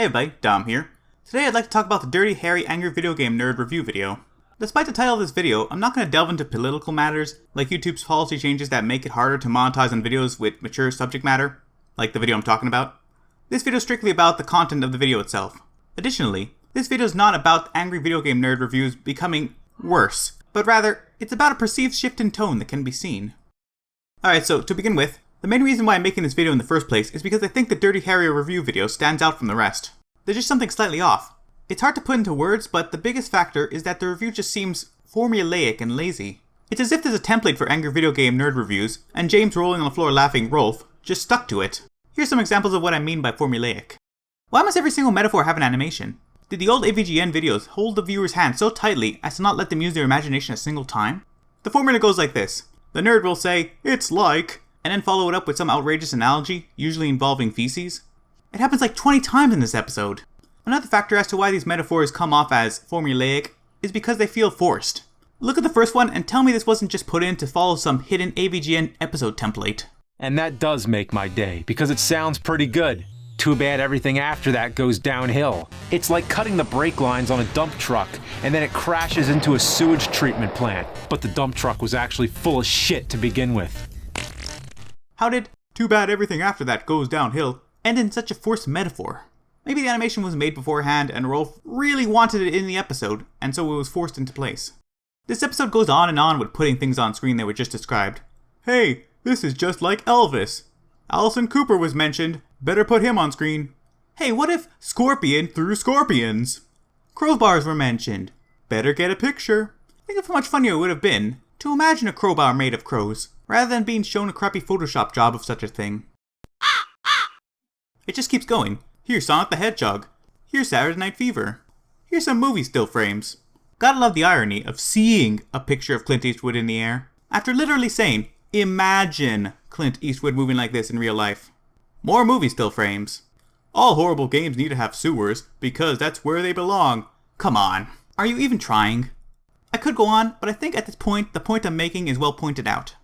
Hey everybody, Dom here. Today I'd like to talk about the Dirty, Hairy, Angry Video Game Nerd review video. Despite the title of this video, I'm not going to delve into political matters, like YouTube's policy changes that make it harder to monetize on videos with mature subject matter, like the video I'm talking about. This video is strictly about the content of the video itself. Additionally, this video is not about angry video game nerd reviews becoming worse, but rather, it's about a perceived shift in tone that can be seen. Alright, so to begin with, the main reason why I'm making this video in the first place is because I think the Dirty Harry review video stands out from the rest. There's just something slightly off. It's hard to put into words, but the biggest factor is that the review just seems formulaic and lazy. It's as if there's a template for angry video game nerd reviews, and James rolling on the floor laughing Rolf just stuck to it. Here's some examples of what I mean by formulaic. Why must every single metaphor have an animation? Did the old AVGN videos hold the viewer's hand so tightly as to not let them use their imagination a single time? The formula goes like this. The nerd will say, "It's like," and then follow it up with some outrageous analogy, usually involving feces. It happens like 20 times in this episode. Another factor as to why these metaphors come off as formulaic is because they feel forced. Look at the first one and tell me this wasn't just put in to follow some hidden AVGN episode template. And that does make my day, because it sounds pretty good. Too bad everything after that goes downhill. It's like cutting the brake lines on a dump truck, and then it crashes into a sewage treatment plant. But the dump truck was actually full of shit to begin with. How did "too bad everything after that goes downhill" end in such a forced metaphor? Maybe the animation was made beforehand and Rolf really wanted it in the episode, and so it was forced into place. This episode goes on and on with putting things on screen that were just described. Hey, this is just like Elvis. Allison Cooper was mentioned, better put him on screen. Hey, what if Scorpion threw scorpions? Crowbars were mentioned, better get a picture. Think of how much funnier it would have been to imagine a crowbar made of crows, rather than being shown a crappy Photoshop job of such a thing. It just keeps going. Here's Sonic the Hedgehog. Here's Saturday Night Fever. Here's some movie still frames. Gotta love the irony of seeing a picture of Clint Eastwood in the air, after literally saying, imagine Clint Eastwood moving like this in real life. More movie still frames. All horrible games need to have sewers, because that's where they belong. Come on, are you even trying? I could go on, but I think at this point, the point I'm making is well pointed out.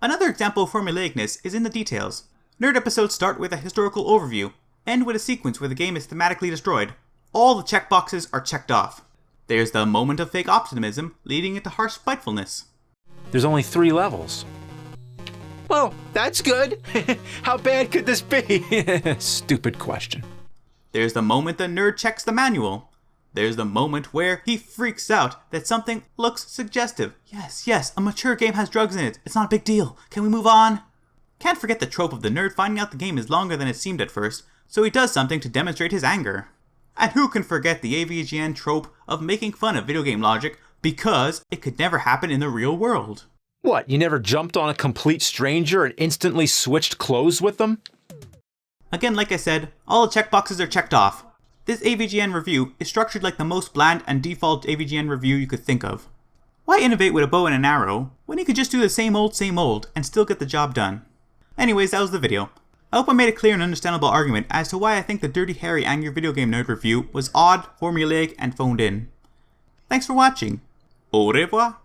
Another example of formulaicness is in the details. Nerd episodes start with a historical overview, end with a sequence where the game is thematically destroyed. All the checkboxes are checked off. There's the moment of fake optimism, leading into harsh spitefulness. There's only 3 levels. Well, that's good. How bad could this be? Stupid question. There's the moment the nerd checks the manual. There's the moment where he freaks out that something looks suggestive. Yes, a mature game has drugs in it. It's not a big deal. Can we move on? Can't forget the trope of the nerd finding out the game is longer than it seemed at first, so he does something to demonstrate his anger. And who can forget the AVGN trope of making fun of video game logic because it could never happen in the real world? What, you never jumped on a complete stranger and instantly switched clothes with them? Again, like I said, all the checkboxes are checked off. This AVGN review is structured like the most bland and default AVGN review you could think of. Why innovate with a bow and an arrow when you could just do the same old and still get the job done? Anyways, that was the video. I hope I made a clear and understandable argument as to why I think the Dirty Harry Angry Video Game Nerd review was odd, formulaic, and phoned in. Thanks for watching. Au revoir.